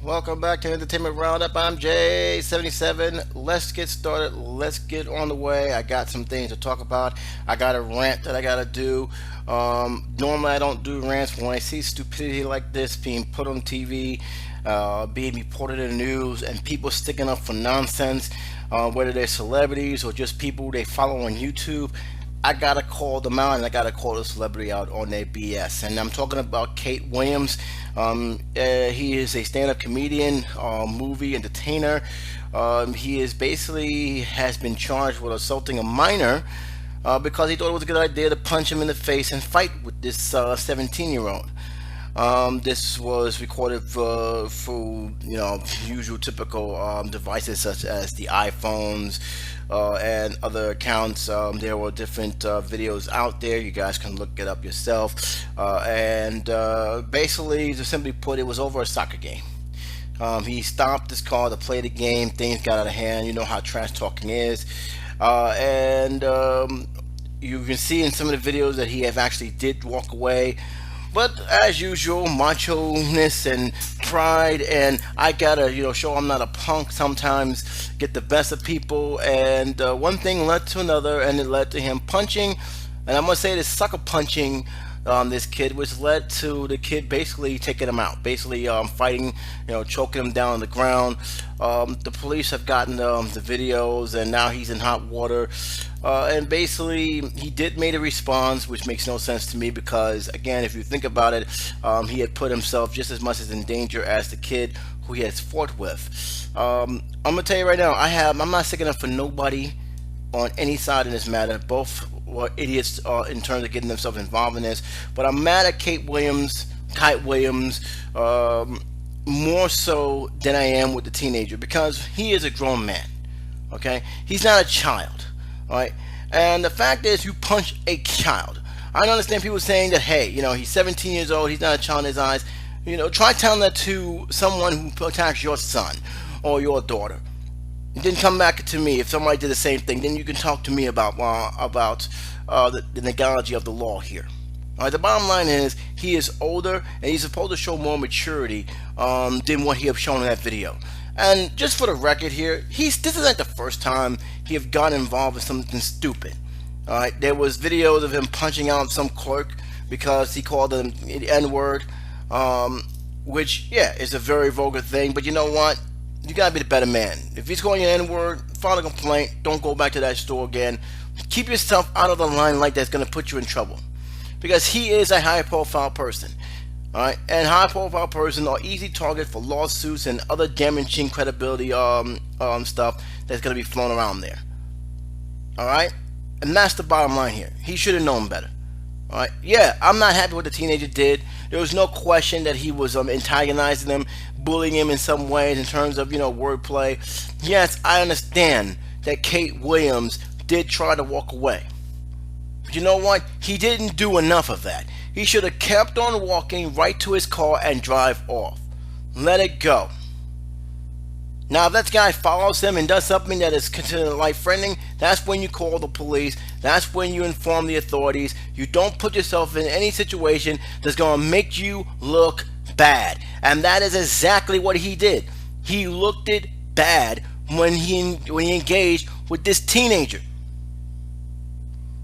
Welcome back to Entertainment Roundup. I'm Jay77. Let's get started. Let's get on the way. I got some things to talk about. I got a rant that I got to do. Normally, I don't do rants. When I see stupidity like this being put on TV, being reported in the news, and people sticking up for nonsense, whether they're celebrities or just people they follow on YouTube, I gotta call them out and I gotta call the celebrity out on their BS. And I'm talking about Kate Williams. He is a stand-up comedian, movie entertainer. He is basically has been charged with assaulting a minor because he thought it was a good idea to punch him in the face and fight with this 17-year-old. This was recorded through usual typical devices such as the iPhones and other accounts. There were different videos out there. You guys can look it up yourself. And basically, to simply put, it was over a soccer game. He stopped his car to play the game. Things got out of hand. You know how trash talking is. And you can see in some of the videos that he have actually did walk away. But as usual, macho-ness and pride, and I gotta, show I'm not a punk sometimes, get the best of people, and one thing led to another, and it led to him punching, and I'm gonna say this sucker punching this kid, which led to the kid basically taking him out, basically fighting, choking him down on the ground. The police have gotten the videos, and now he's in hot water. And basically, he did make a response, which makes no sense to me because, again, if you think about it, he had put himself just as much as in danger as the kid who he has fought with. I'm gonna tell you right now, I'm not sticking up for nobody on any side in this matter. Both were idiots in terms of getting themselves involved in this. But I'm mad at Kate Williams, more so than I am with the teenager because he is a grown man. Okay, he's not a child. All right, and the fact is, you punch a child. I don't understand people saying that, hey, he's 17 years old, he's not a child in his eyes. Try telling that to someone who attacks your son or your daughter. And then come back to me if somebody did the same thing. Then you can talk to me about the legality of the law here. All right, the bottom line is he is older and he's supposed to show more maturity than what he has shown in that video. And just for the record here, this isn't the first time he have gotten involved with something stupid. All right, there was videos of him punching out some clerk because he called him the N-word, which, yeah, is a very vulgar thing. But you know what? You gotta be the better man. If he's calling you an N-word, file a complaint. Don't go back to that store again. Keep yourself out of the limelight that's gonna put you in trouble, because he is a high-profile person. All right, and high-profile persons are easy targets for lawsuits and other damaging credibility stuff that's going to be flown around there. All right, and that's the bottom line here. He should have known better. All right, yeah, I'm not happy what the teenager did. There was no question that he was antagonizing him, bullying him in some ways in terms of wordplay. Yes, I understand that Kate Williams did try to walk away. But you know what? He didn't do enough of that. He should have kept on walking right to his car and drive off. Let it go. Now, if that guy follows him and does something that is considered life-threatening, that's when you call the police. That's when you inform the authorities. You don't put yourself in any situation that's going to make you look bad. And that is exactly what he did. He looked it bad when he engaged with this teenager.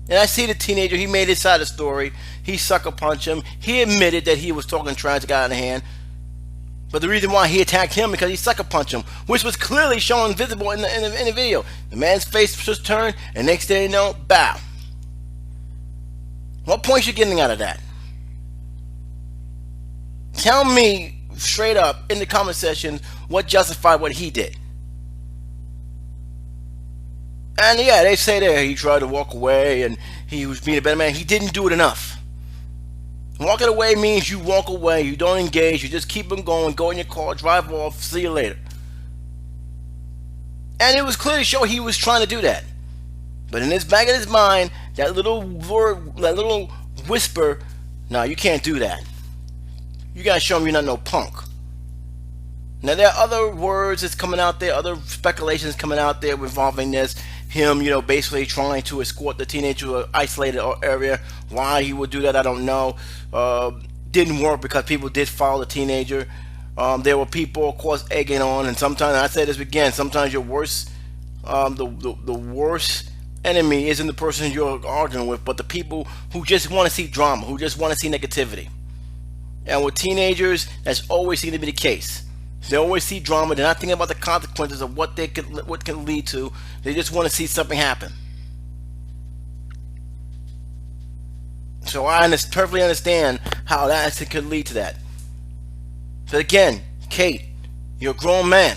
And I see the teenager, he made his side of the story. He sucker punched him. He admitted that he was talking trash to got out of hand. But the reason why he attacked him because he sucker punched him, which was clearly shown visible in the video. The man's face just turned, and next thing you know, bow. What points you getting out of that? Tell me straight up in the comment section what justified what he did. And yeah, they say there he tried to walk away and he was being a better man. He didn't do it enough. Walking away means you walk away, you don't engage, you just keep on going, go in your car, drive off, see you later. And it was clearly shown he was trying to do that. But in his back of his mind, that little word, that little whisper, no, you can't do that. You gotta show him you're not no punk. Now there are other words that's coming out there, other speculations coming out there involving this. Him, basically trying to escort the teenager to an isolated area. Why he would do that, I don't know. Didn't work because people did follow the teenager. There were people, of course, egging on, and sometimes I say this again. Sometimes your worst, the worst enemy isn't the person you're arguing with, but the people who just want to see drama, who just want to see negativity. And with teenagers, that's always seemed to be the case. They always see drama. They're not thinking about the consequences of what can lead to. They just want to see something happen. So I perfectly understand how that could lead to that. But again, Kate, you're a grown man.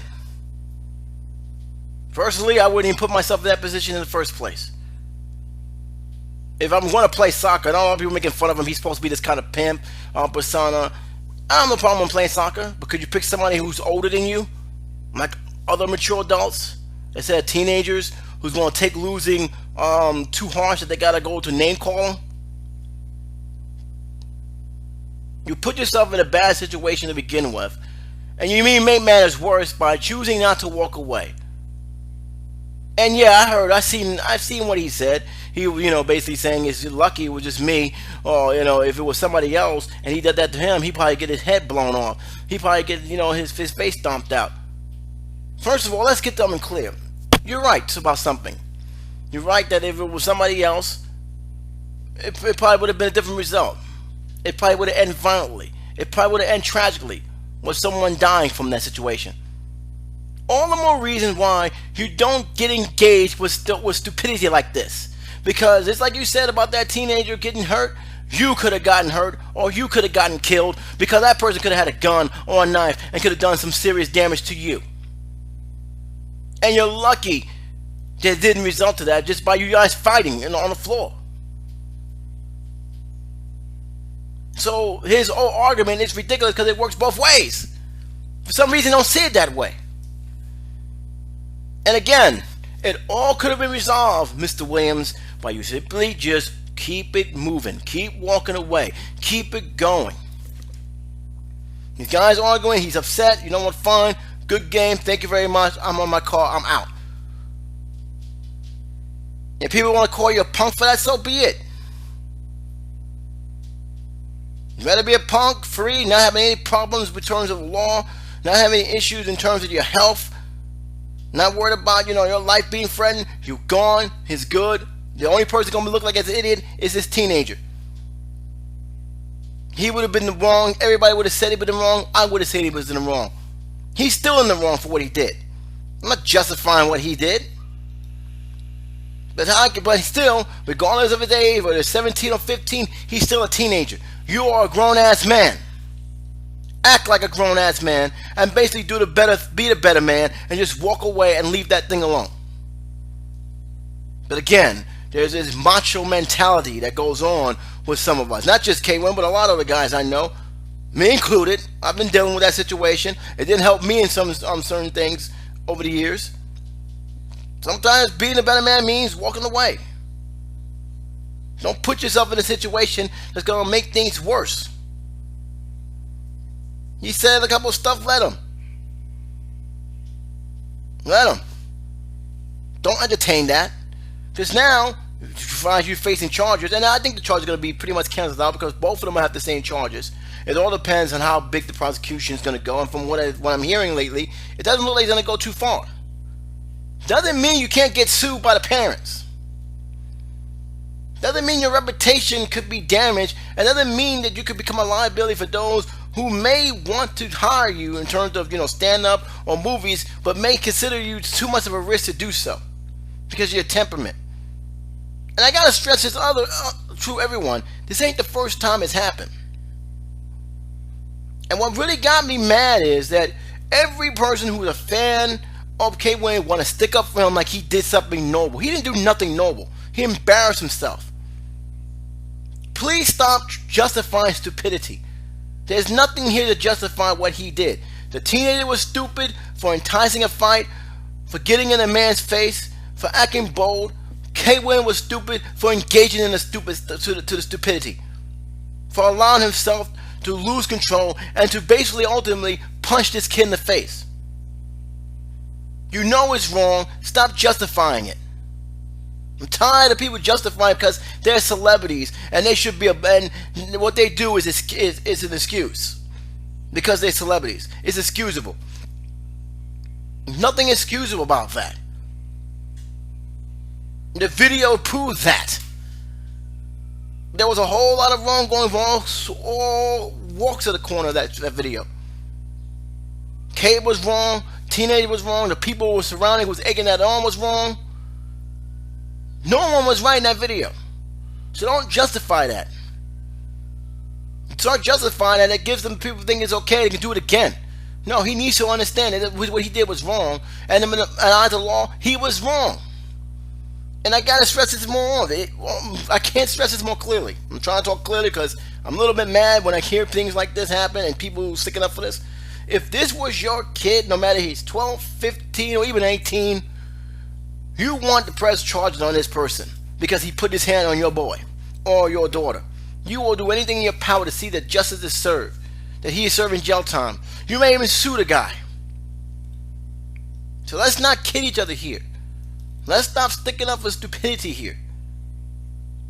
Personally, I wouldn't even put myself in that position in the first place. If I'm going to play soccer, and all people making fun of him, he's supposed to be this kind of pimp persona. I don't have no problem with playing soccer, but could you pick somebody who's older than you, like other mature adults, instead of teenagers who's going to take losing too harsh that they got to go to name calling? You put yourself in a bad situation to begin with, and you may make matters worse by choosing not to walk away. And yeah, I've seen what he said. He, basically saying it's lucky it was just me, or if it was somebody else and he did that to him, he'd probably get his head blown off. He'd probably get his face stomped out. First of all, let's get something clear. You're right about something. You're right that if it was somebody else, it probably would have been a different result. It probably would have ended violently. It probably would have ended tragically, with someone dying from that situation. All the more reason why you don't get engaged with stupidity like this. Because it's like you said about that teenager getting hurt. You could have gotten hurt, or you could have gotten killed, because that person could have had a gun or a knife and could have done some serious damage to you. And you're lucky that it didn't result to that just by you guys fighting on the floor. So his whole argument is ridiculous because it works both ways. For some reason, don't see it that way. And again, it all could have been resolved, Mr. Williams, by you simply just keep it moving, keep walking away, keep it going. These guys arguing, he's upset, you know what, fine, good game, thank you very much, I'm on my car, I'm out. If people want to call you a punk for that, so be it. You better be a punk, free, not having any problems in terms of law, not having any issues in terms of your health, not worried about, your life being threatened. You're gone, he's good. The only person going to look like an idiot is this teenager. He would have been the wrong. Everybody would have said he was in the wrong. I would have said he was in the wrong. He's still in the wrong for what he did. I'm not justifying what he did. But still, regardless of his age, whether it's 17 or 15, he's still a teenager. You are a grown-ass man. Act like a grown-ass man and basically be the better man and just walk away and leave that thing alone. But again, there's this macho mentality that goes on with some of us. Not just K1, but a lot of the guys I know, me included. I've been dealing with that situation. It didn't help me in some certain things over the years. Sometimes being a better man means walking away. Don't put yourself in a situation that's going to make things worse. He said a couple of stuff, let him. Let him. Don't entertain that. Because now, you find you facing charges, and I think the charge is going to be pretty much canceled out because both of them have the same charges. It all depends on how big the prosecution is going to go, and from what I'm hearing lately, it doesn't look like it's going to go too far. Doesn't mean you can't get sued by the parents. Doesn't mean your reputation could be damaged, and doesn't mean that you could become a liability for those who may want to hire you in terms of, stand-up or movies, but may consider you too much of a risk to do so because of your temperament. And I gotta stress this to everyone, this ain't the first time it's happened. And what really got me mad is that every person who's a fan of K. Wayne want to stick up for him like he did something noble. He didn't do nothing noble. He embarrassed himself. Please stop justifying stupidity. There's nothing here to justify what he did. The teenager was stupid for enticing a fight, for getting in a man's face, for acting bold. K. Wayne was stupid for engaging in the stupidity, for allowing himself to lose control and to basically ultimately punch this kid in the face. You know it's wrong. Stop justifying it. I'm tired of people justifying because they're celebrities and they should be and what they do is an excuse. because they're celebrities. It's excusable. Nothing excusable about that. The video proves that. There was a whole lot of wrong going on all walks of the corner of that video. Kate was wrong. Teenager was wrong. The people who were surrounding, who was egging that on, was wrong. No one was right in that video. So don't justify that. Start justifying that. It gives them people think it's okay. They can do it again. No, he needs to understand that what he did was wrong. And in the eyes of the law, he was wrong. And I gotta stress this more on. I can't stress this more clearly. I'm trying to talk clearly because I'm a little bit mad when I hear things like this happen and people sticking up for this. If this was your kid, no matter he's 12, 15, or even 18, you want to press charges on this person because he put his hand on your boy or your daughter. You will do anything in your power to see that justice is served, that he is serving jail time. You may even sue the guy. So let's not kid each other here. Let's stop sticking up for stupidity here.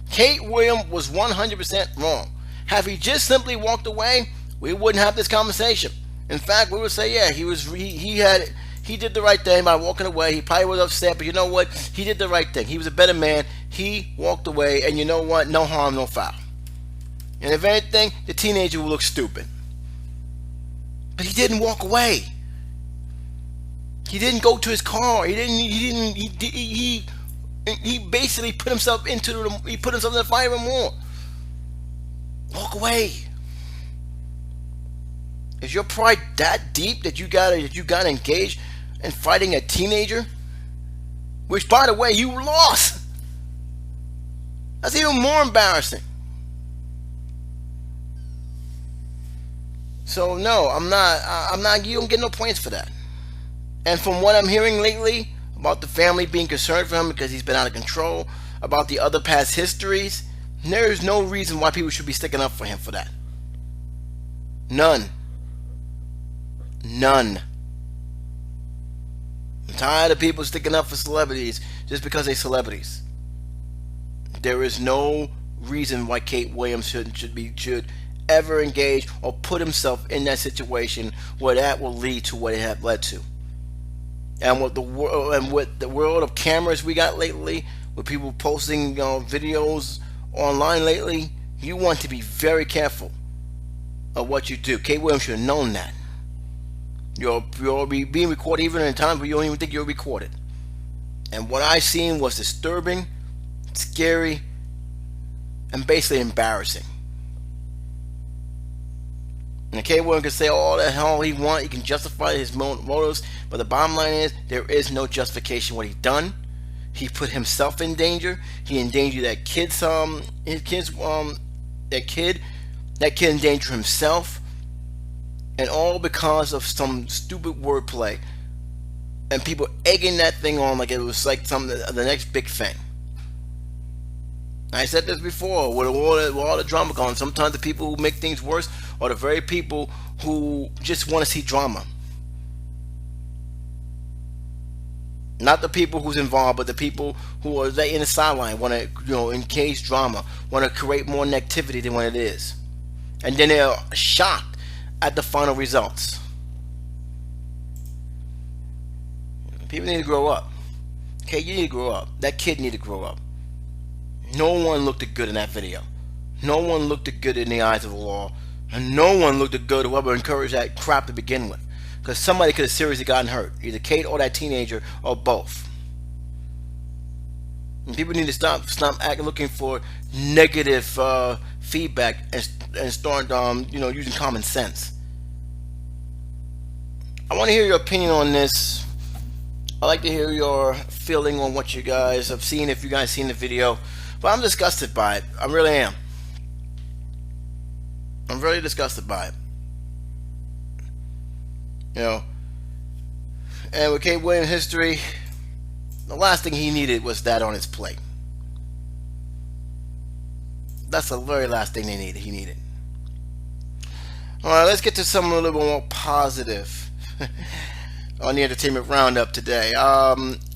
Kate Williams was 100% wrong. Had he just simply walked away, we wouldn't have this conversation. In fact, we would say, yeah, he did the right thing by walking away. He probably was upset, but you know what? He did the right thing. He was a better man. He walked away, and you know what? No harm, no foul. And if anything, the teenager will look stupid. But he didn't walk away. He didn't go to his car. He basically put himself in the fire even more. Walk away. Is your pride that deep that you gotta engage in fighting a teenager? Which, by the way, you lost. That's even more embarrassing. So no, I'm not. You don't get no points for that. And from what I'm hearing lately about the family being concerned for him because he's been out of control, about the other past histories, there is no reason why people should be sticking up for him for that. None. I'm tired of people sticking up for celebrities just because they're celebrities. There is no reason why Kate Williams should ever engage or put himself in that situation where that will lead to what it had led to. And with the world of cameras we got lately, with people posting videos online lately, you want to be very careful of what you do. Kate Williams should have known that. You're being recorded even in times where you don't even think you're recorded. And what I seen was disturbing, scary, and basically embarrassing. And Kate Williams can say all the hell he wants. He can justify his motives, but the bottom line is there is no justification what he done. He put himself in danger. He endangered that kid's that kid endangered himself, and all because of some stupid wordplay and people egging that thing on like it was like the next big thing. I said this before, with all the drama going on, sometimes the people who make things worse are the very people who just want to see drama. Not the people who's involved, but the people who are in the sideline, want to engage drama, want to create more negativity than what it is. And then they're shocked at the final results. People need to grow up. Okay, you need to grow up. That kid need to grow up. No one looked good in that video. No one looked good in the eyes of the law. And no one looked good whoever encouraged that crap to begin with. Because somebody could have seriously gotten hurt. Either Kate or that teenager or both. And people need to stop looking for negative feedback and start using common sense. I want to hear your opinion on this. I'd like to hear your feeling on what you guys have seen, if you guys seen the video. But I'm disgusted by it. I really am. I'm really disgusted by it. And with Kate Williams' history, the last thing he needed was that on his plate. That's the very last thing he needed. Alright, let's get to something a little bit more positive on the entertainment roundup today.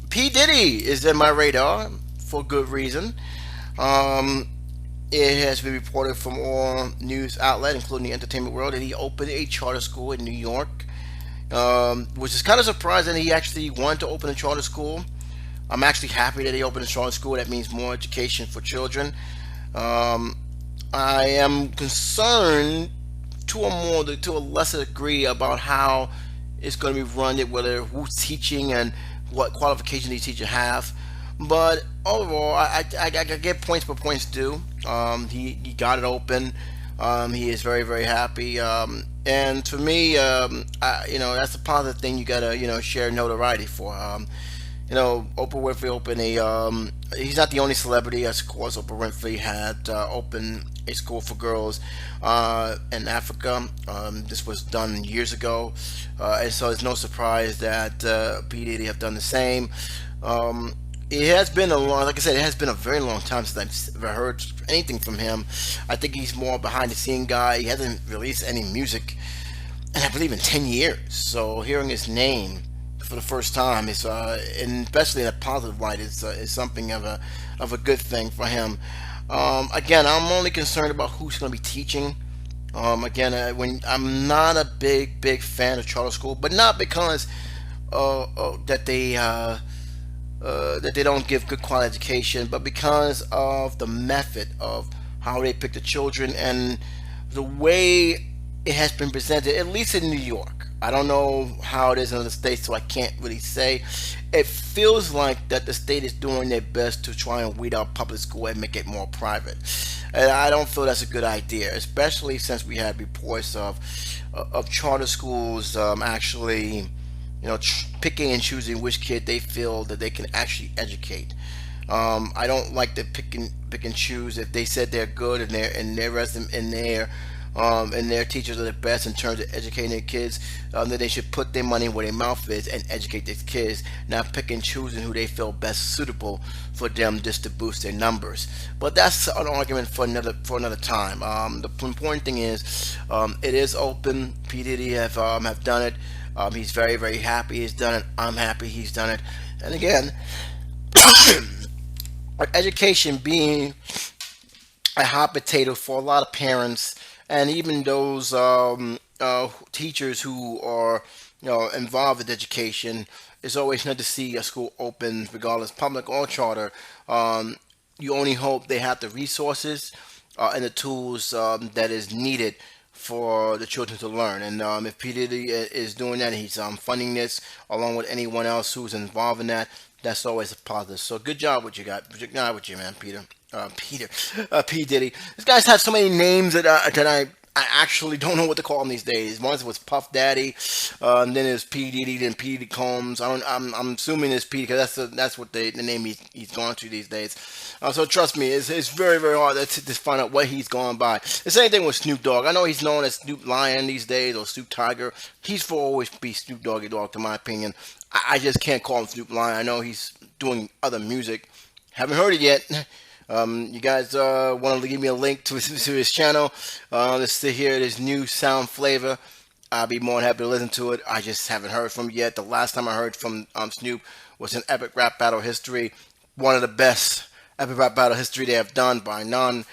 P. Diddy is in my radar for good reason. It has been reported from all news outlets, including the entertainment world, that he opened a charter school in New York, which is kind of surprising that he actually wanted to open a charter school. I'm actually happy that he opened a charter school. That means more education for children. Um, I am concerned to a more to a lesser degree about how it's going to be run, whether who's teaching and what qualifications these teachers have. But overall, I get points for points due. He got it open. He is very very happy. And for me, that's a positive thing. You gotta share notoriety for. Oprah Winfrey opened a. He's not the only celebrity. Of course, Oprah Winfrey had opened a school for girls in Africa. This was done years ago, and so it's no surprise that P Diddy have done the same. It has been a long, like I said, it has been a very long time since I've ever heard anything from him. I think he's more behind the scene guy. He hasn't released any music, and I believe in 10 years. So hearing his name for the first time is, and especially in a positive light, is something of a good thing for him. Again, I'm only concerned about who's going to be teaching. Again, when I'm not a big fan of charter school, but not because that they don't give good quality education, but because of the method of how they pick the children and the way it has been presented, at least in New York. I don't know how it is in other states, so I can't really say. It feels like that the state is doing their best to try and weed out public school and make it more private. And I don't feel that's a good idea, especially since we had reports of charter schools actually picking and choosing which kid they feel that they can actually educate. I don't like to pick and choose. If they said they're good and their resume and their teachers are the best in terms of educating their kids, then they should put their money where their mouth is and educate these kids, not pick and choosing who they feel best suitable for them just to boost their numbers. But that's an argument for another time. The important thing is, it is open. P Diddy have done it. He's very very happy he's done it. I'm happy he's done it. And again, education being a hot potato for a lot of parents and even those teachers who are involved with education. It's always nice to see a school open, regardless public or charter. You only hope they have the resources and the tools that is needed for the children to learn. And if P Diddy is doing that, he's funding this along with anyone else who's involved in that. That's always a positive. So good job with you guys. Good job with you, man, P Diddy. These guys have so many names that I actually don't know what to call them these days. Once it was Puff Daddy, and then it's P Diddy, then P Diddy Combs. I'm assuming it's P because that's what the name he's gone to these days. So trust me, it's very very hard to find out what he's gone by. It's the same thing with Snoop Dogg. I know he's known as Snoop Lion these days or Snoop Tiger. He's for always be Snoop Doggy Dogg, to my opinion. I just can't call him Snoop Lion. I know he's doing other music. Haven't heard it yet. You guys want to give me a link to his channel? Let's to hear this new sound flavor. I'll be more than happy to listen to it. I just haven't heard from him yet. The last time I heard from Snoop was in Epic Rap Battle History. One of the best Epic Rap Battle History they have done by none.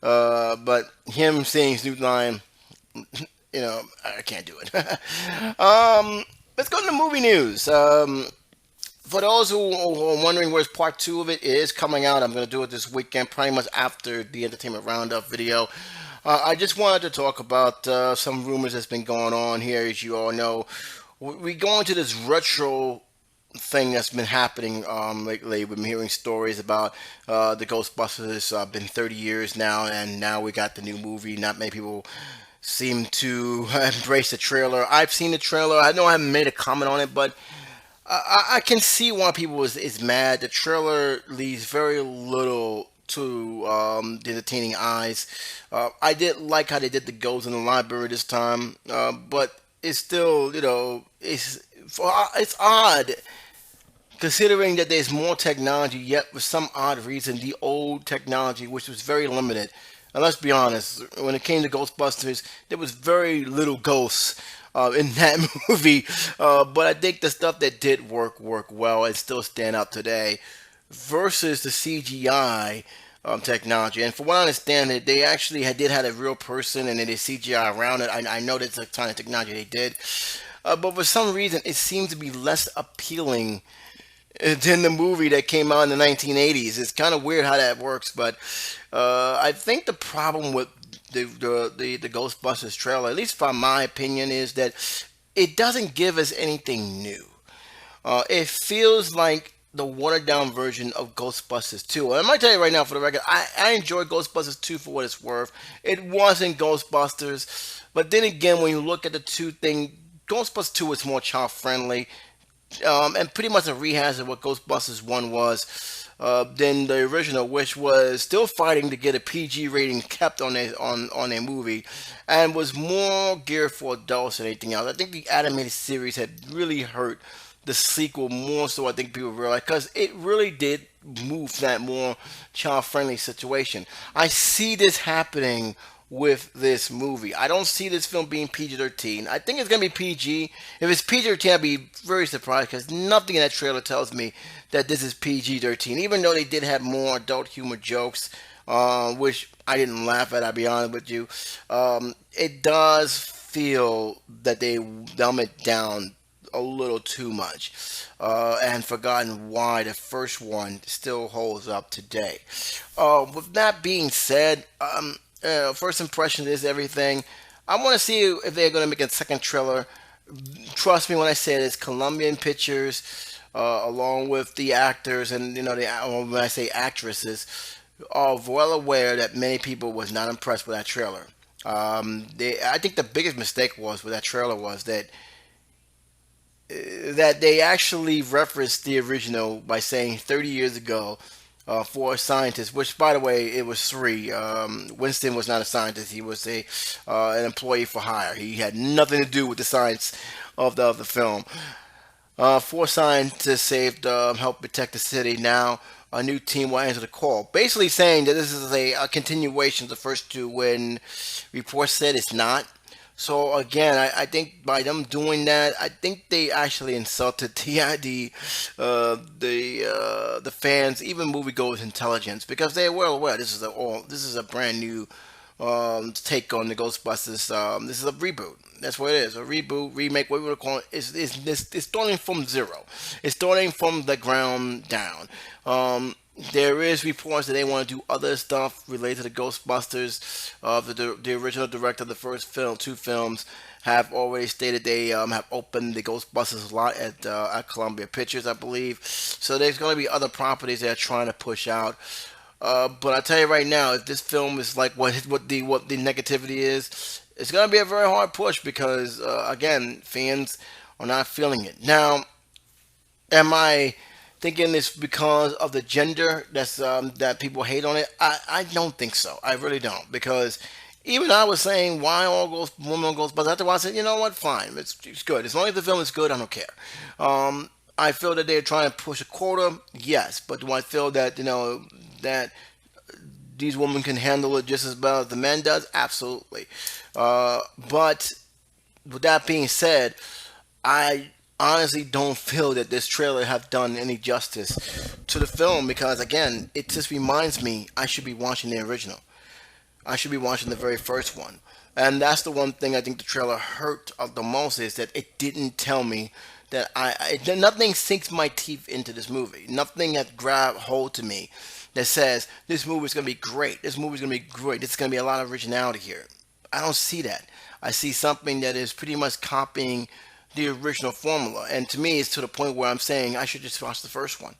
But him saying Snoop Lion, I can't do it. Let's go to the movie news. For those who are wondering where's part two of it, it is coming out. I'm going to do it this weekend, pretty much after the Entertainment Roundup video. I just wanted to talk about some rumors that's been going on here. As you all know, we go into this retro thing that's been happening lately. We've been hearing stories about the Ghostbusters. Been 30 years now, and now we got the new movie. Not many people seem to embrace the trailer. I've seen the trailer. I know I haven't made a comment on it, but I can see why people is mad. The trailer leaves very little to the entertaining eyes. I did like how they did the ghosts in the library this time, but it's still, it's odd considering that there's more technology, yet for some odd reason, the old technology, which was very limited. And let's be honest, when it came to Ghostbusters, there was very little ghosts in that movie. But I think the stuff that did work well and still stand out today versus the CGI. technology. And for what I understand, they actually did have a real person and then they CGI around it. I know that's the kind of technology they did. But for some reason, it seems to be less appealing than the movie that came out in the 1980s. It's kind of weird how that works, but I think the problem with the Ghostbusters trailer, at least from my opinion, is that it doesn't give us anything new. It feels like the watered down version of Ghostbusters 2. And I might tell you right now, for the record, I enjoyed Ghostbusters 2 for what it's worth. It wasn't Ghostbusters, but then again, when you look at the two thing, Ghostbusters 2 is more child friendly, and pretty much a rehash of what Ghostbusters 1 was. Than the original, which was still fighting to get a PG rating kept on a movie, and was more geared for adults than anything else. I think the animated series had really hurt the sequel more so I think people realize because it really did move that more child friendly situation. I see this happening with this movie. I don't see this film being PG-13. I think it's gonna be PG. If it's PG-13, I'd be very surprised because nothing in that trailer tells me that this is PG-13. Even though they did have more adult humor jokes, which I didn't laugh at. I'll be honest with you. It does feel that they dumb it down a little too much, and forgotten why the first one still holds up today. With that being said, first impression is everything. I want to see if they're going to make a second trailer. Trust me when I say this. Colombian Pictures, along with the actors and when I say actresses, are well aware that many people was not impressed with that trailer. I think the biggest mistake was with that trailer was that they actually referenced the original by saying 30 years ago, for a scientist, which by the way it was three. Winston was not a scientist; he was an employee for hire. He had nothing to do with the science of the film. Four scientists saved, helped protect the city. Now a new team will answer the call, basically saying that this is a continuation of the first two. When reports said it's not. So again, I think by them doing that, I think they actually insulted the fans, even moviegoers' intelligence, because they're well aware this is a brand new take on the Ghostbusters. This is a reboot. That's what it is. A reboot, remake, what we would call it. It's starting from zero. It's starting from the ground down. There is reports that they want to do other stuff related to the Ghostbusters. The original director of the first film, two films, have already stated they have opened the Ghostbusters lot at Columbia Pictures, I believe. So there's going to be other properties they're trying to push out. But I tell you right now, if this film is like what the negativity is, it's going to be a very hard push because again, fans are not feeling it. Now, am I thinking it's because of the gender that people hate on it? I don't think so. I really don't, because even I was saying why all ghost women goes, but after a while I said, you know what, fine, it's good as long as the film is good. I don't care. I feel that they're trying to push a quota, yes, but do I feel that that these women can handle it just as well as the men does? Absolutely. But with that being said, I honestly don't feel that this trailer have done any justice to the film, because again, it just reminds me I should be watching the original. I should be watching the very first one. And that's the one thing I think the trailer hurt of the most, is that it didn't tell me that nothing sinks my teeth into this movie. Nothing has grabbed hold to me that says this movie is going to be great. This movie is going to be great. There's going to be a lot of originality here. I don't see that. I see something that is pretty much copying the original formula. And to me, it's to the point where I'm saying I should just watch the first one,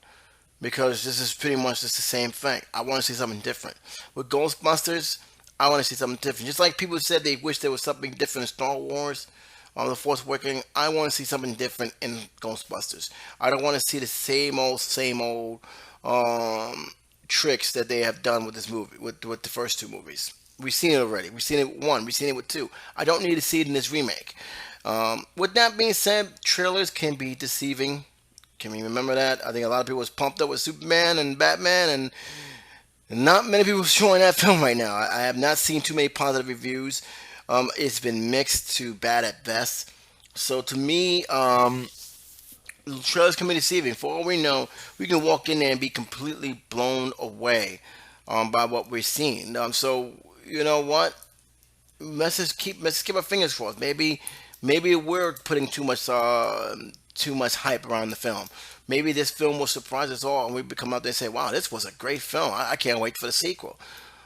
because this is pretty much just the same thing. I want to see something different. With Ghostbusters, I want to see something different. Just like people said they wish there was something different in Star Wars, on The Force Awakens, I want to see something different in Ghostbusters. I don't want to see the same old tricks that they have done with this movie, with the first two movies. We've seen it already. We've seen it with one. We've seen it with two. I don't need to see it in this remake. With that being said, trailers can be deceiving. Can we remember that? I think a lot of people was pumped up with Superman and Batman, and not many people showing that film right now. I have not seen too many positive reviews. It's been mixed to bad at best. So to me, trailers can be deceiving. For all we know, we can walk in there and be completely blown away by what we're seeing. So you know what? Let's keep our fingers crossed. Maybe we're putting too much hype around the film. Maybe this film will surprise us all, and we come out there and say, "Wow, this was a great film. I can't wait for the sequel."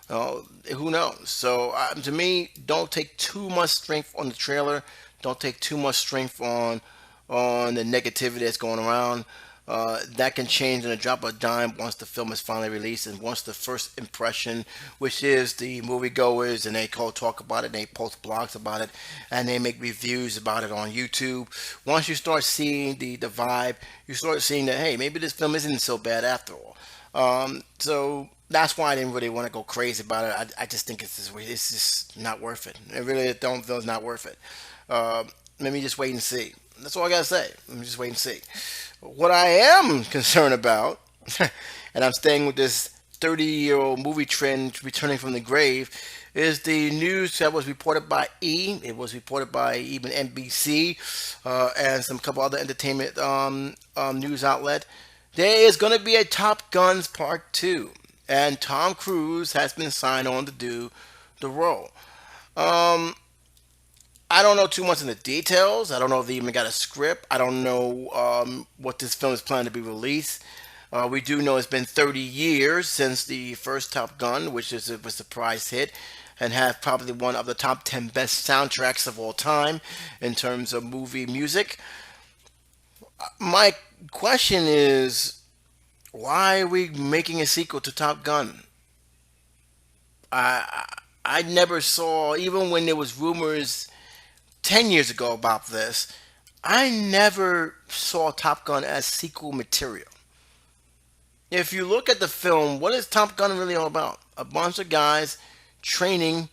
Who knows? So to me, don't take too much strength on the trailer. Don't take too much strength on the negativity that's going around. That can change in a drop of a dime once the film is finally released and once the first impression, which is the moviegoers, and they talk about it, and they post blogs about it, and they make reviews about it on YouTube. Once you start seeing the vibe, you start seeing that, hey, maybe this film isn't so bad after all. So that's why I didn't really want to go crazy about it. I just think it's just not worth it. I really don't feel it's not worth it. Let me just wait and see. That's all I gotta say. Let me just wait and see. What I am concerned about, and I'm staying with this 30-year-old movie trend returning from the grave, is the news that was reported by E. It was reported by even NBC and some couple other entertainment news outlet. There is going to be a Top Guns Part 2, and Tom Cruise has been signed on to do the role. Um, I don't know too much in the details. I don't know if they even got a script. I don't know what this film is planned to be released. We do know it's been 30 years since the first Top Gun, which is a surprise hit, and have probably one of the top 10 best soundtracks of all time in terms of movie music. My question is, why are we making a sequel to Top Gun? I I never saw, even when there was rumors 10 years ago about this, I never saw Top Gun as sequel material. If you look at the film, what is Top Gun really all about? A bunch of guys training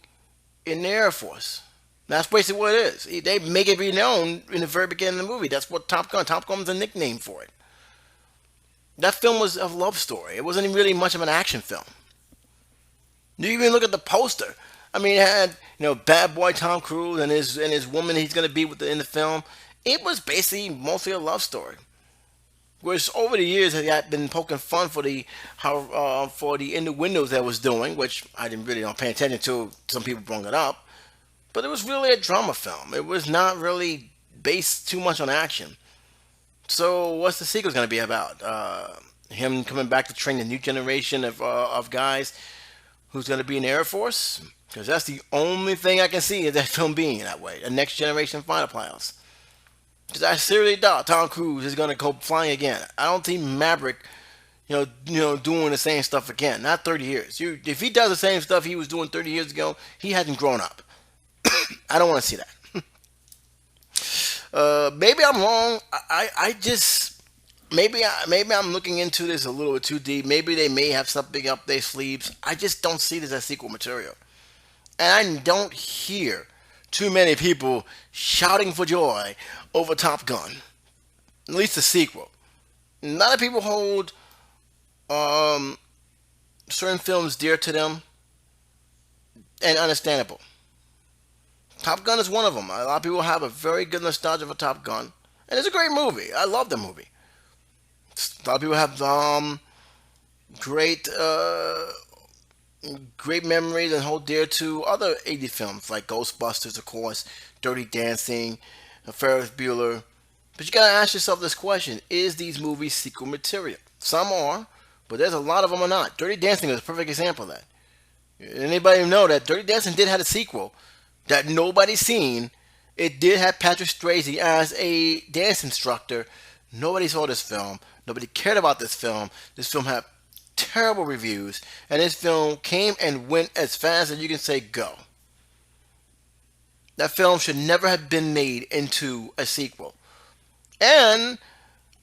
in the Air Force. That's basically what it is. They make it be known in the very beginning of the movie. That's what Top Gun was a nickname for it. That film was a love story. It wasn't really much of an action film. You even look at the poster. I mean, it had bad boy Tom Cruise and his woman he's gonna be with in the film. It was basically mostly a love story. Whereas over the years, I had been poking fun for the how for the innuendos that was doing, which I didn't really pay attention to. Some people brought it up, but it was really a drama film. It was not really based too much on action. So what's the sequel going to be about? Him coming back to train the new generation of guys who's going to be in the Air Force? Because that's the only thing I can see of that film being that way. A next generation fighter pilots. Because I seriously doubt Tom Cruise is going to go flying again. I don't see Maverick, doing the same stuff again. Not 30 years. If he does the same stuff he was doing 30 years ago, he hasn't grown up. I don't want to see that. Maybe I'm wrong. I just maybe I'm looking into this a little bit too deep. Maybe they may have something up their sleeves. I just don't see this as sequel material, and I don't hear too many people shouting for joy over Top Gun. At least the sequel. A lot of people hold um, certain films dear to them, and understandable. Top Gun is one of them. A lot of people have a very good nostalgia for Top Gun, and it's a great movie. I love the movie. A lot of people have great great memories and hold dear to other 80 films like Ghostbusters, of course, Dirty Dancing, Ferris Bueller. But you gotta ask yourself this question: is these movies sequel material? Some are, but there's a lot of them are not. Dirty Dancing is a perfect example of that. Anybody know that Dirty Dancing did have a sequel that nobody's seen? It did have Patrick Swayze as a dance instructor. Nobody saw this film. Nobody cared about this film. This film had terrible reviews, and this film came and went as fast as you can say go. That film should never have been made into a sequel. And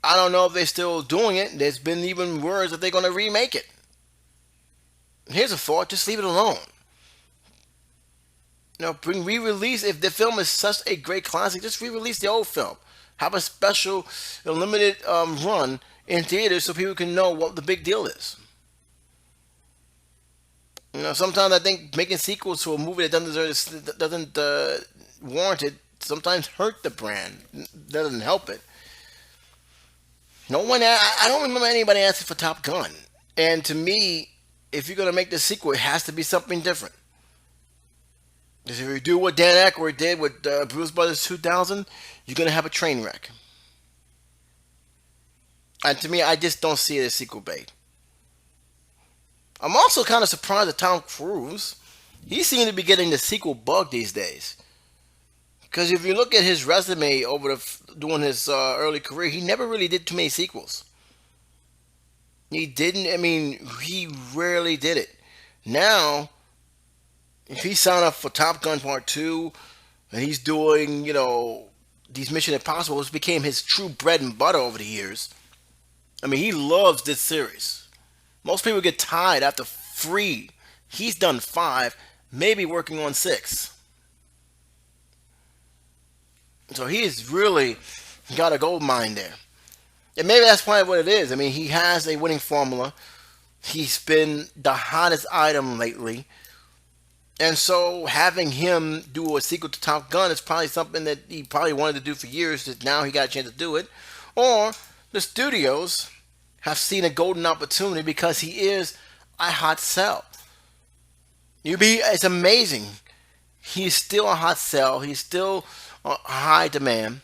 I don't know if they're still doing it. There's been even words that they're going to remake it. Here's a thought: just leave it alone. Bring re-release. If the film is such a great classic, just re-release the old film. Have a special, limited run in theaters so people can know what the big deal is. Sometimes I think making sequels to a movie that doesn't warrant it sometimes hurt the brand. Doesn't help it. No one. I don't remember anybody asking for Top Gun, and to me, if you're gonna make the sequel, it has to be something different. Because if you do what Dan Aykroyd did with Blues Brothers 2000, you're gonna have a train wreck. And to me, I just don't see it as sequel bait. I'm also kind of surprised at Tom Cruise. He seems to be getting the sequel bug these days. Because if you look at his resume over during his early career, he never really did too many sequels. He didn't. I mean, he rarely did it. Now, if he signed up for Top Gun Part Two, and he's doing, these Mission Impossibles, became his true bread and butter over the years. I mean, he loves this series. Most people get tired after three. He's done five, maybe working on six. So he's really got a gold mine there. And maybe that's probably what it is. I mean, he has a winning formula. He's been the hottest item lately. And so having him do a sequel to Top Gun is probably something that he probably wanted to do for years, that now he got a chance to do it. Or the studios have seen a golden opportunity because he is a hot sell. It's amazing. He's still a hot sell. He's still a high demand.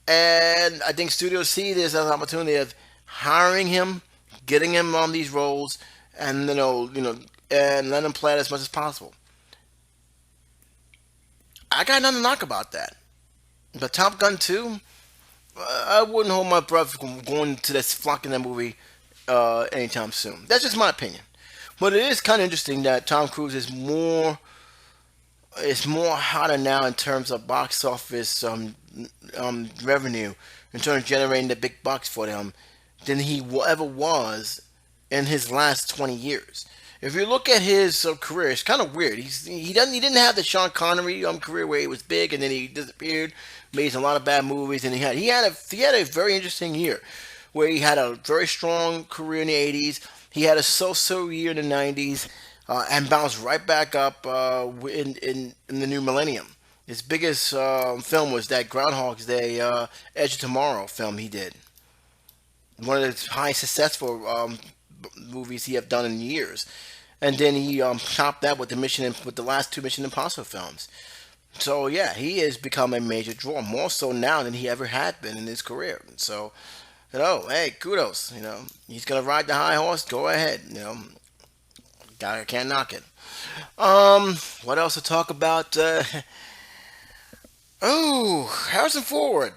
And I think studios see this as an opportunity of hiring him, getting him on these roles, and and let him play it as much as possible. I got nothing to knock about that. But Top Gun 2, I wouldn't hold my breath from going to this flocking that movie anytime soon. That's just my opinion. But it is kind of interesting that Tom Cruise is more hotter now in terms of box office revenue, in terms of generating the big bucks for them, than he ever was in his last 20 years. If you look at his career, it's kind of weird. He didn't have the Sean Connery career where he was big and then he disappeared, made a lot of bad movies, and he had a very interesting year where he had a very strong career in the 80s. He had a so-so year in the 90s, and bounced right back up in the new millennium. His biggest film was that Groundhog's Day, Edge of Tomorrow film he did. One of the highest successful movies he have done in years. And then he topped that with the last two Mission Impossible films. So yeah, he has become a major draw, more so now than he ever had been in his career. So, hey, kudos. He's gonna ride the high horse. Go ahead. I can't knock it. What else to talk about? Harrison Ford.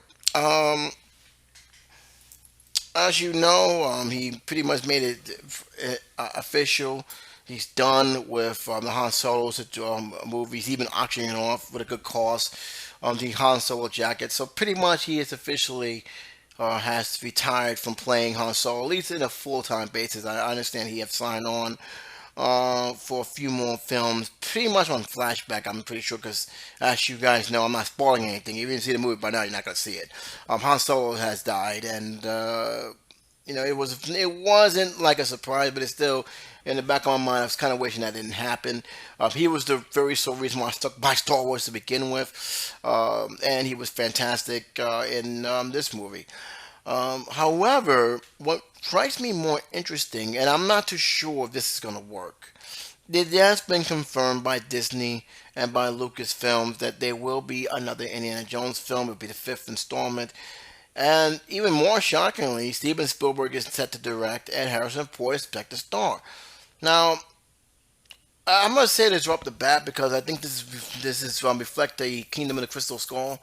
As you know, he pretty much made it official. He's done with the Han Solo movies. He's been auctioning off with a good cost the Han Solo jacket. So pretty much he is officially has retired from playing Han Solo, at least in a full-time basis. I understand he has signed on for a few more films, pretty much on flashback. I'm pretty sure, because as you guys know, I'm not spoiling anything. If you didn't see the movie by now, you're not gonna see it. Han Solo has died, and it wasn't like a surprise, but it's still in the back of my mind. I was kind of wishing that didn't happen. He was the very sole reason why I stuck by Star Wars to begin with, and he was fantastic in this movie. However, what strikes me more interesting, and I'm not too sure if this is going to work, it has been confirmed by Disney and by Lucasfilms that there will be another Indiana Jones film. It will be the fifth installment. And even more shockingly, Steven Spielberg is set to direct, and Harrison Ford is expected to star. Now, I'm going to say this right off the bat because I think this is reflect the Kingdom of the Crystal Skull.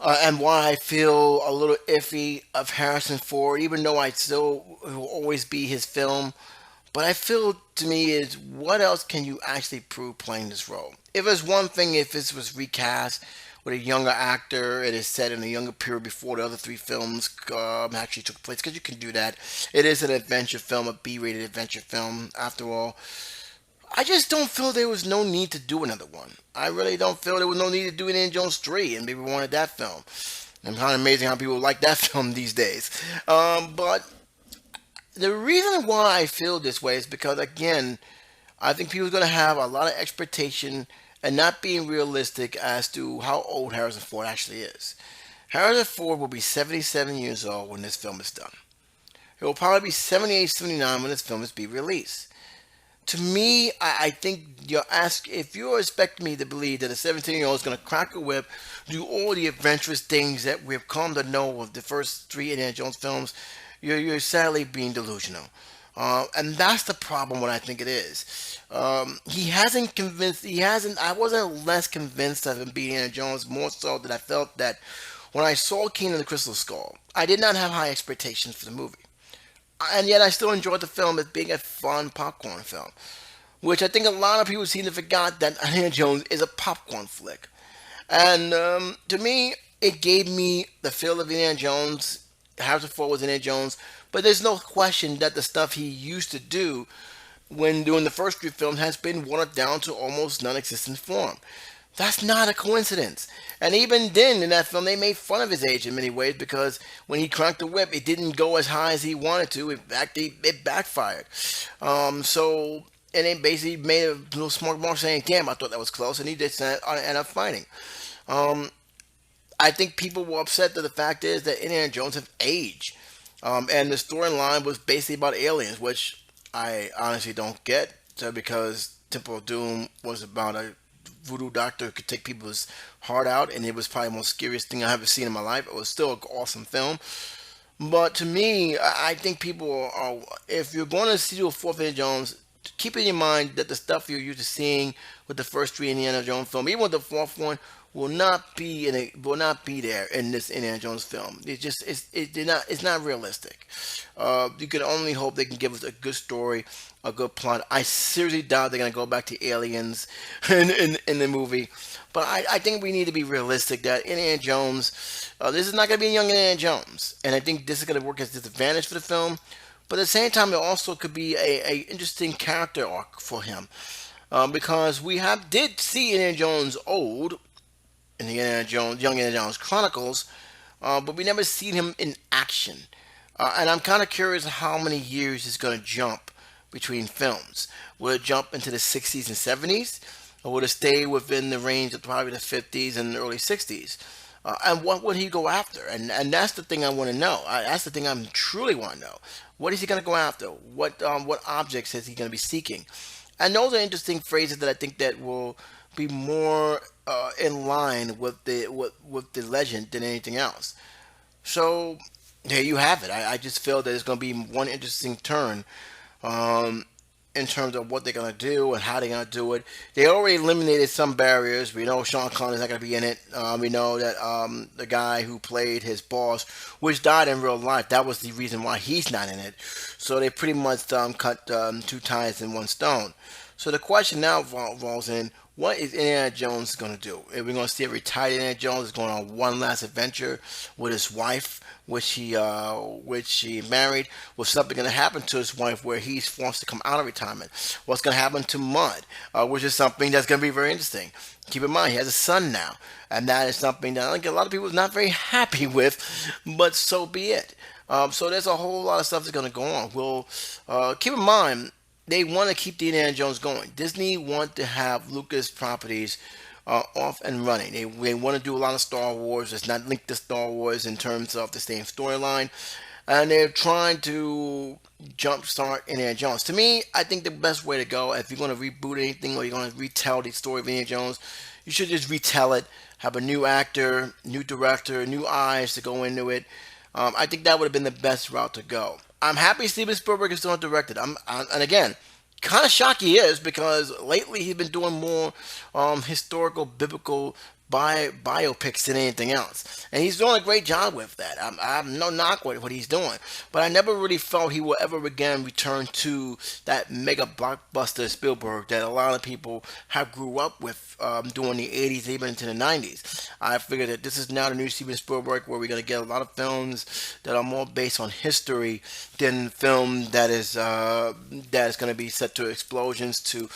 And why I feel a little iffy of Harrison Ford, even though I still will always be his film. But I feel, to me, is what else can you actually prove playing this role? If it's one thing, if this was recast with a younger actor, it is set in a younger period before the other three films actually took place, because you can do that. It is an adventure film, a B-rated adventure film, after all. I just don't feel there was no need to do another one. I really don't feel there was no need to do Indiana Jones 3, and people wanted that film. I'm kind of amazing how people like that film these days. But the reason why I feel this way is because, again, I think people are going to have a lot of expectation and not being realistic as to how old Harrison Ford actually is. Harrison Ford will be 77 years old when this film is done. It will probably be 78, 79 when this film is be released. To me, I think if you're expecting me to believe that a 17-year-old is going to crack a whip, do all the adventurous things that we've come to know of the first three Indiana Jones films, you're sadly being delusional. And that's the problem. What I think it is, he hasn't convinced. He hasn't. I wasn't less convinced of him being Indiana Jones, more so that I felt that when I saw King of the Crystal Skull, I did not have high expectations for the movie, and yet I still enjoyed the film as being a fun popcorn film, which I think a lot of people seem to forgot that Indiana Jones is a popcorn flick. And to me, it gave me the feel of Indiana Jones. Harrison Ford was Indiana Jones, but there's no question that the stuff he used to do when doing the first three films has been watered down to almost non-existent form. That's not a coincidence. And even then, in that film, they made fun of his age in many ways because when he cranked the whip, it didn't go as high as he wanted to. In fact, it backfired. So, and they basically made a little smart mark saying, "Damn, I thought that was close," and he did end up fighting. Um, I think people were upset that the fact is that Indiana Jones have aged, and the storyline was basically about aliens, which I honestly don't get. Because Temple of Doom was about a voodoo doctor who could take people's heart out, and it was probably the most scariest thing I ever seen in my life. It was still an awesome film, but to me, I think people are. If you're going to see a fourth Indiana Jones, keep in your mind that the stuff you're used to seeing with the first three Indiana Jones film, even with the fourth one, will not be there in this Indiana Jones film. It's not realistic. You can only hope they can give us a good story, a good plot. I seriously doubt they're gonna go back to aliens in the movie. But I think we need to be realistic that Indiana Jones, this is not going to be a young Indiana Jones, and I think this is going to work as a disadvantage for the film. But at the same time, it also could be a interesting character arc for him, because we have did see Indiana Jones old in the Young Indiana Jones Chronicles, but we never seen him in action. And I'm kind of curious how many years it's going to jump between films. Will it jump into the 60s and 70s? Or would it stay within the range of probably the 50s and the early 60s? And what would he go after? And that's the thing I want to know. That's the thing I truly want to know. What is he going to go after? What objects is he going to be seeking? And those are interesting phrases that I think that will be more in line with the legend than anything else. So there you have it. I just feel that it's going to be one interesting turn, in terms of what they're going to do and how they're going to do it. They already eliminated some barriers. We know Sean Connery's not going to be in it. We know that the guy who played his boss, which died in real life, that was the reason why he's not in it. So they pretty much cut two ties in one stone. So the question now falls in, what is Indiana Jones going to do? Are we going to see a retired Indiana Jones going on one last adventure with his wife, which she married? Was something going to happen to his wife where he's forced to come out of retirement? What's going to happen to Mud, which is something that's going to be very interesting. Keep in mind, he has a son now, and that is something that I think a lot of people are not very happy with, but so be it. So there's a whole lot of stuff that's going to go on. We'll keep in mind, they want to keep the Indiana Jones going. Disney want to have Lucas properties off and running. They want to do a lot of Star Wars. It's not linked to Star Wars in terms of the same storyline. And they're trying to jumpstart Indiana Jones. To me, I think the best way to go, if you're going to reboot anything or you're going to retell the story of Indiana Jones, you should just retell it. Have a new actor, new director, new eyes to go into it. I think that would have been the best route to go. I'm happy Steven Spielberg is still directed. And again, kind of shocked he is, because lately he's been doing more historical, biblical biopics than anything else, and he's doing a great job with that. I'm no knock with what he's doing, but I never really felt he will ever again return to that mega blockbuster Spielberg that a lot of people have grew up with during the 80s, even into the 90s. I figured that this is now the new Steven Spielberg, where we're going to get a lot of films that are more based on history than film that is going to be set to explosions to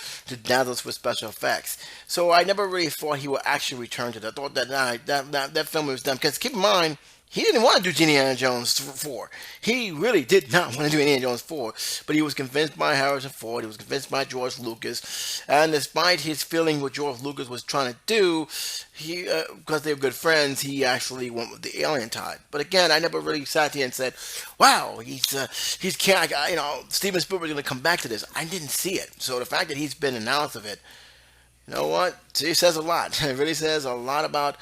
dazzles with special effects. So I never really thought he would actually return turned it. I thought that that film was done because keep in mind he didn't want to do Indiana Jones 4. He really did not want to do Indiana Jones 4, but he was convinced by Harrison Ford. He was convinced by George Lucas, and despite his feeling what George Lucas was trying to do, he because they were good friends, he actually went with the Alien type. But again, I never really sat here and said, "Wow, he's can't Steven Spielberg's going to come back to this." I didn't see it, so the fact that he's been announced of it, you know what? It says a lot. It really says a lot about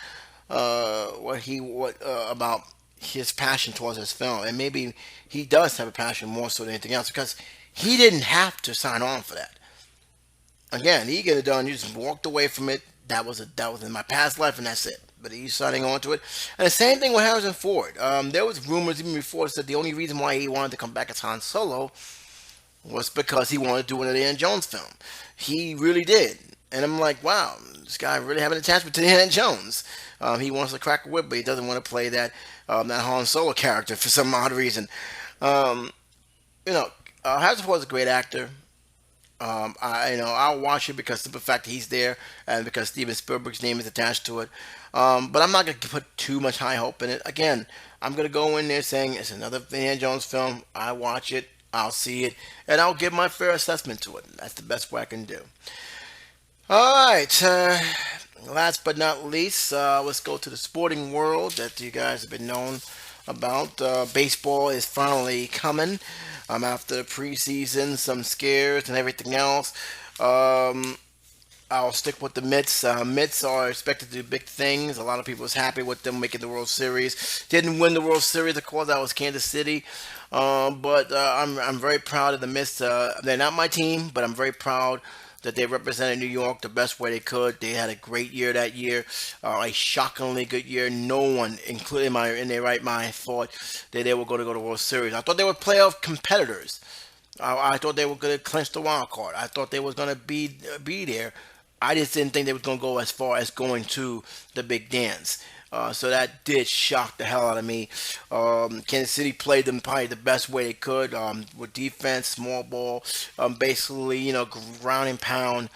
what about his passion towards his film, and maybe he does have a passion more so than anything else because he didn't have to sign on for that. Again, he could have done. You just walked away from it. That was in my past life, and that's it. But he's signing on to it, and the same thing with Harrison Ford. There was rumors even before that the only reason why he wanted to come back as Han Solo was because he wanted to do an Indiana Jones film. He really did. And I'm like, wow, this guy really having an attachment to Indiana Jones. He wants to crack a whip, but he doesn't want to play that Han Solo character for some odd reason. Um, Harrison Ford is a great actor. I'll watch it because of the fact that he's there and because Steven Spielberg's name is attached to it. But I'm not going to put too much high hope in it. Again, I'm going to go in there saying it's another Indiana Jones film. I watch it, I'll see it, and I'll give my fair assessment to it. That's the best way I can do. All right. Last but not least, let's go to the sporting world that you guys have been known about. Baseball is finally coming after the preseason, some scares and everything else. Um, I'll stick with the Mets. Mets are expected to do big things. A lot of people was happy with them making the World Series. Didn't win the World Series, of course. That was Kansas City. But I'm very proud of the Mets. They're not my team, but I'm very proud that they represented New York the best way they could. They had a great year that year, a shockingly good year. No one, including my in their right mind, thought that they were going to go to the World Series. I thought they were playoff competitors. I thought they were going to clinch the wild card. I thought they was going to be there. I just didn't think they was going to go as far as going to the big dance. So that did shock the hell out of me. Kansas City played them probably the best way they could with defense, small ball, basically, ground and pound.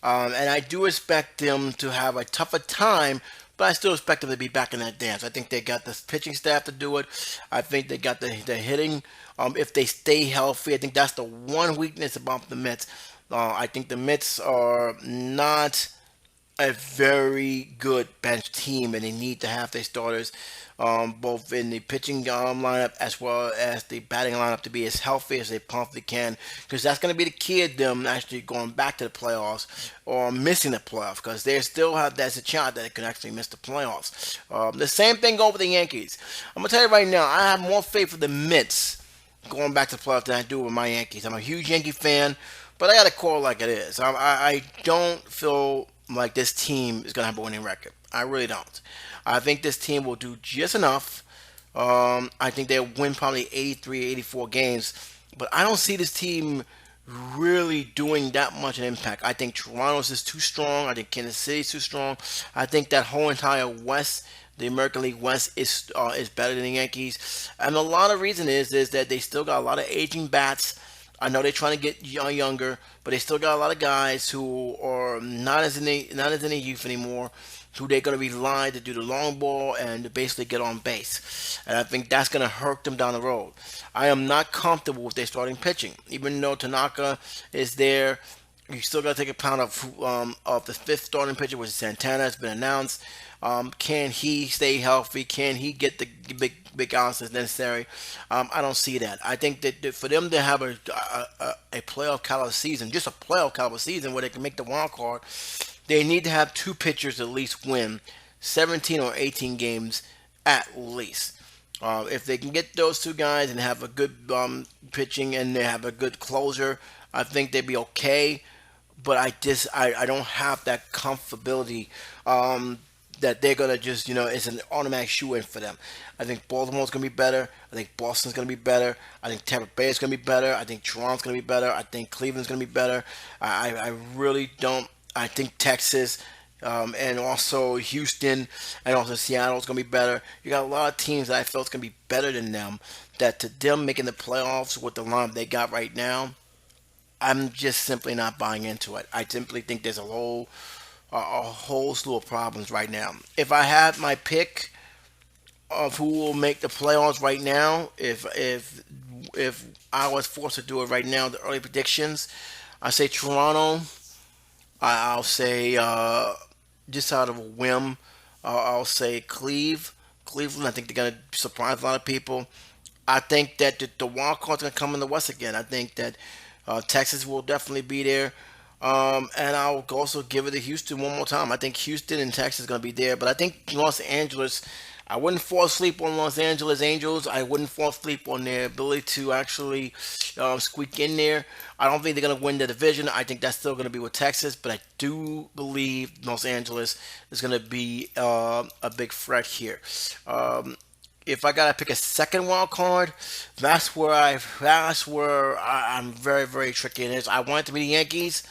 And I do expect them to have a tougher time, but I still expect them to be back in that dance. I think they got the pitching staff to do it. I think they got the hitting. If they stay healthy, I think that's the one weakness about the Mets. I think the Mets are not a very good bench team, and they need to have their starters both in the pitching lineup as well as the batting lineup to be as healthy as they possibly can, because that's going to be the key of them actually going back to the playoffs or missing the playoffs, because they still have that's a chance that they can actually miss the playoffs. The same thing goes with the Yankees. I'm going to tell you right now, I have more faith with the Mets going back to the playoffs than I do with my Yankees. I'm a huge Yankee fan, but I got to call it like it is. I don't feel like this team is going to have a winning record. I really don't. I think this team will do just enough. I think they'll win probably 83, 84 games. But I don't see this team really doing that much an impact. I think Toronto's is too strong. I think Kansas City's too strong. I think that whole entire West, the American League West, is better than the Yankees. And a lot of reason is that they still got a lot of aging bats. I know they're trying to get younger, but they still got a lot of guys who are not as in the youth anymore, who they're going to rely to do the long ball and to basically get on base. And I think that's going to hurt them down the road. I am not comfortable with their starting pitching. Even though Tanaka is there, you still got to take account of the fifth starting pitcher, which is Santana, has been announced. Can he stay healthy? Can he get the big outs that's necessary? I don't see that. I think that for them to have a playoff caliber season, just a playoff caliber season where they can make the wild card, they need to have two pitchers at least win 17 or 18 games at least. If they can get those two guys and have a good pitching and they have a good closer, I think they'd be okay. But I don't have that comfortability that they're gonna just it's an automatic shoe in for them. I think Baltimore's gonna be better. I think Boston's gonna be better. I think Tampa Bay is gonna be better. I think Toronto's gonna be better. I think Cleveland's gonna be better. I really don't. I think Texas and also Houston and also Seattle's gonna be better. You got a lot of teams that I felt gonna be better than them. That to them making the playoffs with the lineup they got right now, I'm just simply not buying into it. I simply think there's a whole a whole slew of problems right now. If I had my pick of who will make the playoffs right now, if I was forced to do it right now, the early predictions, I say Toronto. I'll say just out of a whim, I'll say Cleveland. I think they're gonna surprise a lot of people. I think that the wild card's gonna come in the West again. I think that Texas will definitely be there. And I'll also give it to Houston one more time. I think Houston and Texas is going to be there. But I think Los Angeles, I wouldn't fall asleep on Los Angeles Angels. I wouldn't fall asleep on their ability to actually squeak in there. I don't think they're going to win the division. I think that's still going to be with Texas. But I do believe Los Angeles is going to be a big threat here. If I gotta pick a second wild card, I'm very very tricky in this. I want it to be the Yankees,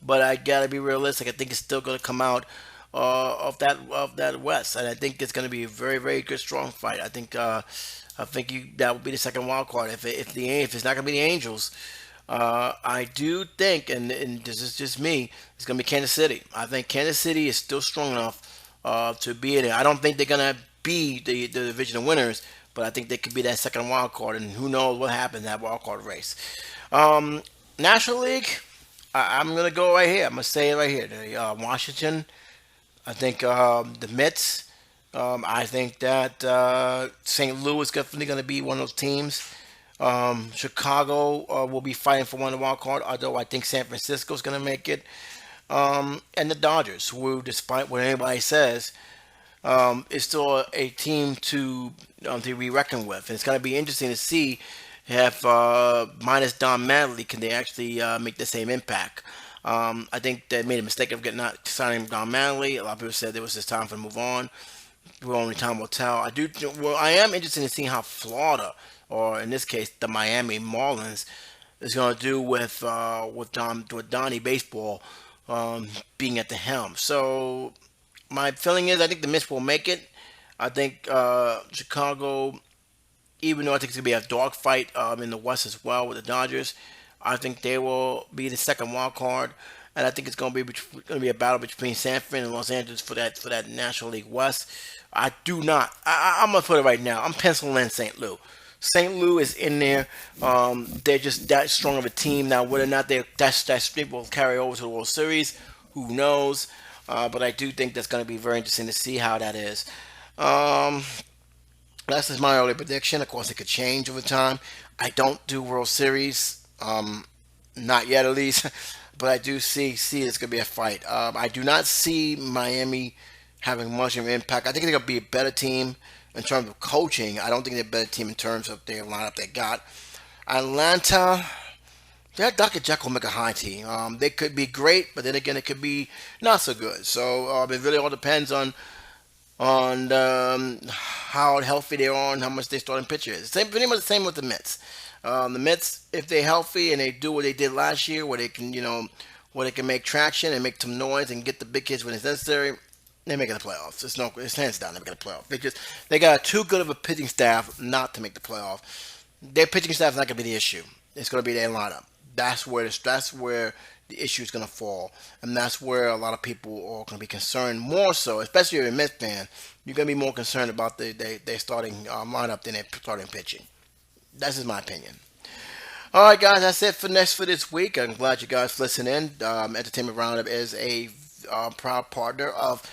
but I gotta be realistic. I think it's still gonna come out of that West, and I think it's gonna be a very very good strong fight. I think that would be the second wild card. If it's not gonna be the Angels, I do think, and this is just me, it's gonna be Kansas City. I think Kansas City is still strong enough to be in it. I don't think they're gonna be the division winners, but I think they could be that second wild card, and who knows what happens in that wild card race. Um, National League, I'm gonna go right here. I'm gonna say it right here. Washington. I think the Mets. I think that St. Louis is definitely going to be one of those teams. Chicago will be fighting for one of the wild card, although I think San Francisco is going to make it. And the Dodgers, who, despite what anybody says, is still a team to be reckoned with. And it's going to be interesting to see if minus Don Mattingly, can they actually make the same impact. I think they made a mistake of getting not signing Don Mattingly. A lot of people said it was just time for to move on. Well, only time will tell. Well, I am interested in seeing how Florida, or in this case, the Miami Marlins, is going to do with Donnie Baseball being at the helm. So my feeling is, I think the Mets will make it. I think Chicago, even though I think it's gonna be a dogfight in the West as well with the Dodgers, I think they will be the second wild card, and I think it's gonna be a battle between San Fran and Los Angeles for that National League West. I do not. I'm gonna put it right now. I'm penciling in St. Louis. St. Louis is in there. They're just that strong of a team now. Whether or not that streak will carry over to the World Series, who knows? But I do think that's going to be very interesting to see how that is. Um, that's just my early prediction. Of course, it could change over time. I don't do World Series, not yet at least, but I do see it's going to be a fight. I do not see Miami having much of an impact. I think they're going to be a better team in terms of coaching. I don't think they're a better team in terms of their lineup they got. Atlanta, they're Dr. Jekyll, Mr. Hyde team. They could be great, but then again, it could be not so good. So it really all depends on how healthy they are and how much they starting pitcher is. Pretty much the same with the Mets. The Mets, if they're healthy and they do what they did last year, where they can, where they can make traction and make some noise and get the big hits when it's necessary, they make the playoffs. It's hands down they make the playoffs. They got too good of a pitching staff not to make the playoff. Their pitching staff is not going to be the issue. It's going to be their lineup. That's where the issue is going to fall, and that's where a lot of people are going to be concerned more so, especially if you're a Mets fan. You're going to be more concerned about their starting lineup than their starting pitching. That's just my opinion. All right, guys, that's it for this week. I'm glad you guys listen in. Entertainment Roundup is a proud partner of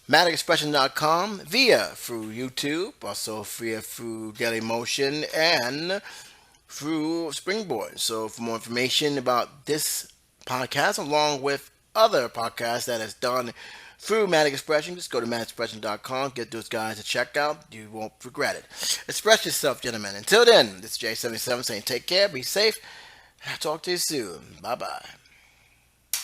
MatterExpression.com through YouTube, also through Daily Motion and through Springboard. So for more information about this podcast, along with other podcasts that is done through Matic Expression, just go to MatterExpression.com, get those guys to check out. You won't regret it. Express yourself, gentlemen. Until then, this is J77 saying take care, be safe, and I'll talk to you soon. Bye-bye.